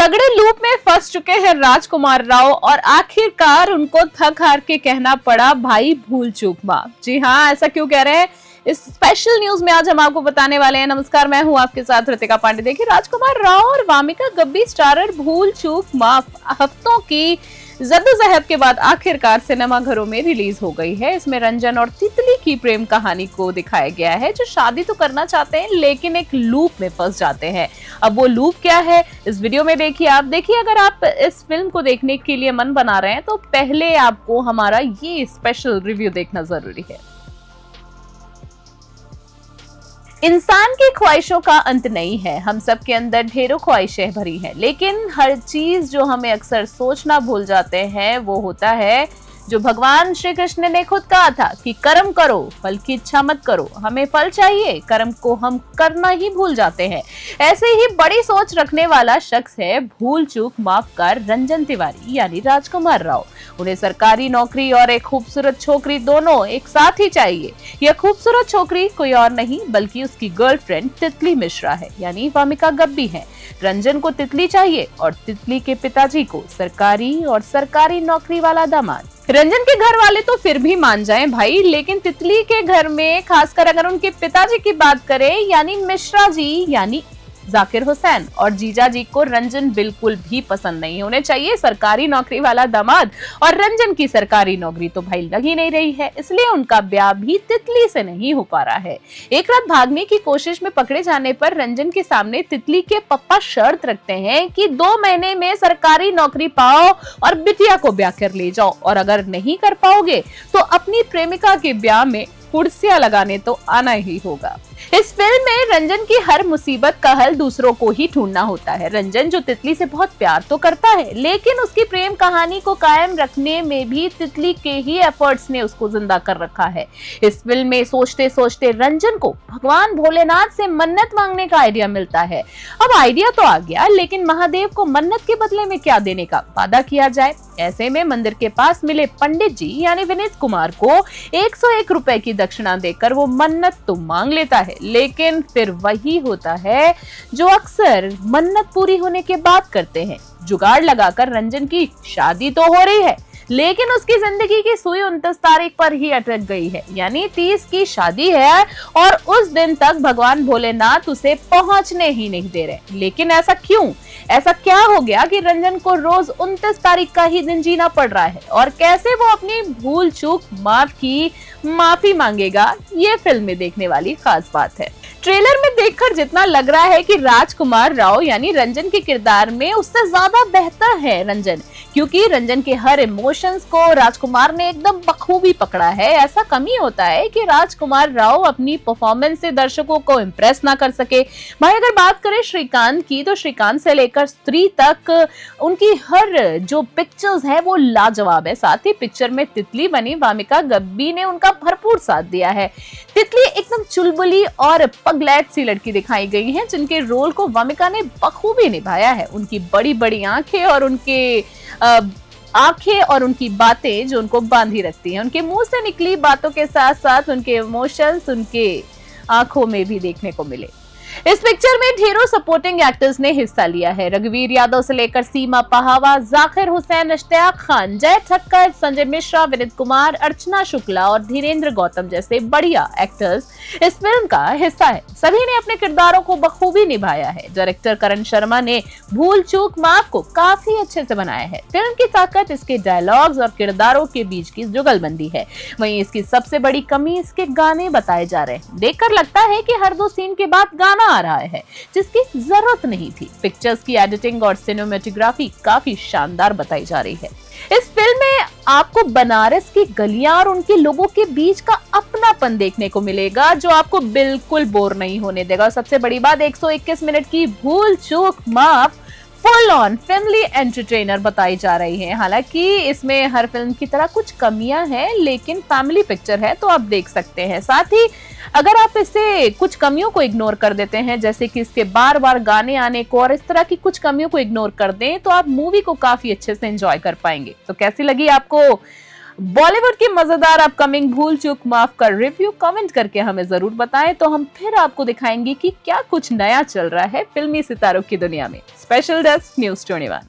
तगड़े लूप में फंस चुके हैं राजकुमार राव और आखिरकार उनको थक हार के कहना पड़ा भाई भूल चूक माफ। जी हाँ, ऐसा क्यों कह रहे हैं, इस स्पेशल न्यूज में आज हम आपको बताने वाले हैं। नमस्कार, मैं हूं आपके साथ ऋतिका पांडे। देखिए, राजकुमार राव और वामिका गब्बी स्टारर भूल चूक माफ हफ्तों की जद्दोजहद के बाद आखिरकार सिनेमा घरों में रिलीज हो गई है। इसमें रंजन और तितली की प्रेम कहानी को दिखाया गया है, जो शादी तो करना चाहते हैं लेकिन एक लूप में फंस जाते हैं। अब वो लूप क्या है, इस वीडियो में देखिए। आप देखिए, अगर आप इस फिल्म को देखने के लिए मन बना रहे हैं तो पहले आपको हमारा ये स्पेशल रिव्यू देखना जरूरी है। इंसान की ख्वाहिशों का अंत नहीं है। हम सब के अंदर ढेरों ख्वाहिशें भरी हैं, लेकिन हर चीज जो हमें अक्सर सोचना भूल जाते हैं वो होता है जो भगवान श्री कृष्ण ने खुद कहा था कि कर्म करो, फल की इच्छा मत करो। हमें फल चाहिए, कर्म को हम करना ही भूल जाते हैं। ऐसे ही बड़ी सोच रखने वाला शख्स है भूल चूक माफ कर रंजन तिवारी यानी राजकुमार राव। उन्हें सरकारी नौकरी और एक खूबसूरत छोकरी दोनों एक साथ ही चाहिए। यह खूबसूरत छोकरी कोई और नहीं बल्कि उसकी गर्लफ्रेंड तितली मिश्रा है यानी वामिका गब्बी है। रंजन को तितली चाहिए और तितली के पिताजी को सरकारी नौकरी वाला दामाद। रंजन के घर वाले तो फिर भी मान जाएं भाई, लेकिन तितली के घर में खासकर अगर उनके पिताजी की बात करें यानी मिश्रा जी यानी जाकिर हुसैन और जीजा जी को रंजन बिल्कुल भी पसंद नहीं। उन्हें चाहिए सरकारी नौकरी वाला दामाद और रंजन की सरकारी नौकरी तो भाई लग ही नहीं रही है, इसलिए उनका ब्याह भी तितली से नहीं हो पा रहा है। एक रात भागने की कोशिश में पकड़े जाने पर रंजन के सामने तितली के पप्पा शर्त रखते हैं कि 2 महीने में सरकारी नौकरी पाओ और बिटिया को ब्याह कर ले जाओ, और अगर नहीं कर पाओगे तो अपनी प्रेमिका के ब्याह में कुर्सियां लगाने तो आना ही होगा। इस फिल्म में रंजन की हर मुसीबत का हल दूसरों को ही ढूंढना होता है। रंजन जो तितली से बहुत प्यार तो करता है, लेकिन उसकी प्रेम कहानी को कायम रखने में भी तितली के ही एफर्ट्स ने उसको जिंदा कर रखा है। इस फिल्म में सोचते सोचते रंजन को भगवान भोलेनाथ से मन्नत मांगने का आइडिया मिलता है। अब आइडिया तो आ गया, लेकिन महादेव को मन्नत के बदले में क्या देने का वादा किया जाए। ऐसे में मंदिर के पास मिले पंडित जी यानी विनीत कुमार को 101 रुपए की दक्षिणा देकर वो मन्नत तो मांग लेता है, लेकिन फिर वही होता है जो अक्सर मन्नत पूरी होने के बाद करते हैं। जुगाड़ लगाकर रंजन की शादी तो हो रही है, लेकिन उसकी जिंदगी की सुई 29 तारीख पर ही अटक गई है, यानी 30 की शादी है और उस दिन तक भगवान भोलेनाथ उसे पहुंचने ही नहीं दे रहे। लेकिन ऐसा क्यों, ऐसा क्या हो गया कि रंजन को रोज 29 तारीख का ही दिन जीना पड़ रहा है, और कैसे वो अपनी भूल चूक माफ की माफी मांगेगा, ये फिल्म में देखने वाली खास बात है। ट्रेलर में देखकर जितना लग रहा है कि राजकुमार राव यानी रंजन के किरदार में उससे ज्यादा बेहतर है रंजन, क्योंकि रंजन के हर इमोशंस को राजकुमार ने एकदम बखूबी पकड़ा है। ऐसा कम ही होता है कि राजकुमार राव अपनी परफॉर्मेंस से दर्शकों को इम्प्रेस ना कर सके। भाई, अगर बात करें श्रीकांत की, तो श्रीकांत से लेकर स्त्री तक उनकी हर जो पिक्चर्स है वो लाजवाब है। साथ ही पिक्चर में तितली बनी वामिका गब्बी ने उनका भरपूर साथ दिया है। तितली एकदम चुलबुली और पगलैट सी लड़की दिखाई गई है, जिनके रोल को वामिका ने बखूबी निभाया है। उनकी बड़ी बड़ी आंखें और उनकी बातें जो उनको बांधी रखती हैं, उनके मुंह से निकली बातों के साथ साथ उनके इमोशंस उनके आंखों में भी देखने को मिले। इस पिक्चर में ढेरों सपोर्टिंग एक्टर्स ने हिस्सा लिया है। रघुवीर यादव से लेकर सीमा पहावा, जाकिर हुसैन, इश्तियाक खान, जय ठक्कर, संजय मिश्रा, विनीत कुमार, अर्चना शुक्ला और धीरेन्द्र गौतम जैसे बढ़िया एक्टर्स इस फिल्म का हिस्सा है। सभी ने अपने किरदारों को बखूबी निभाया है। डायरेक्टर करण शर्मा ने भूल चूक माफ को काफी अच्छे से बनाया है। फिल्म की ताकत इसके डायलॉग्स और किरदारों के बीच की जुगलबंदी है। वहीं इसकी सबसे बड़ी कमी इसके गाने बताए जा रहे हैं। देखकर लगता है कि हर 2 सीन के बाद गाना आ रहा है, जिसकी जरूरत नहीं थी। पिक्चर्स की एडिटिंग और सिनेमेटोग्राफी काफी शानदार बताई जा रही है। इस फिल्म में आपको बनारस की गलियां और उनके लोगों के बीच का अपनापन देखने को मिलेगा, जो आपको बिल्कुल बोर नहीं होने देगा। और सबसे बड़ी बात, 121 मिनट की भूल चूक माफ फुल ऑन फैमिली एंटरटेनर बताई जा रही है। हालांकि इसमें हर फिल्म की तरह कुछ कमियां हैं, लेकिन फैमिली पिक्चर है तो आप देख सकते हैं। साथ ही अगर आप इससे कुछ कमियों को इग्नोर कर देते हैं, जैसे कि इसके बार बार गाने आने को और इस तरह की कुछ कमियों को इग्नोर कर दें, तो आप मूवी को काफी अच्छे से एंजॉय कर पाएंगे। तो कैसी लगी आपको बॉलीवुड की मजेदार अपकमिंग भूल चूक माफ कर रिव्यू कमेंट करके हमें जरूर बताएं, तो हम फिर आपको दिखाएंगे कि क्या कुछ नया चल रहा है फिल्मी सितारों की दुनिया में। Special desk news 21।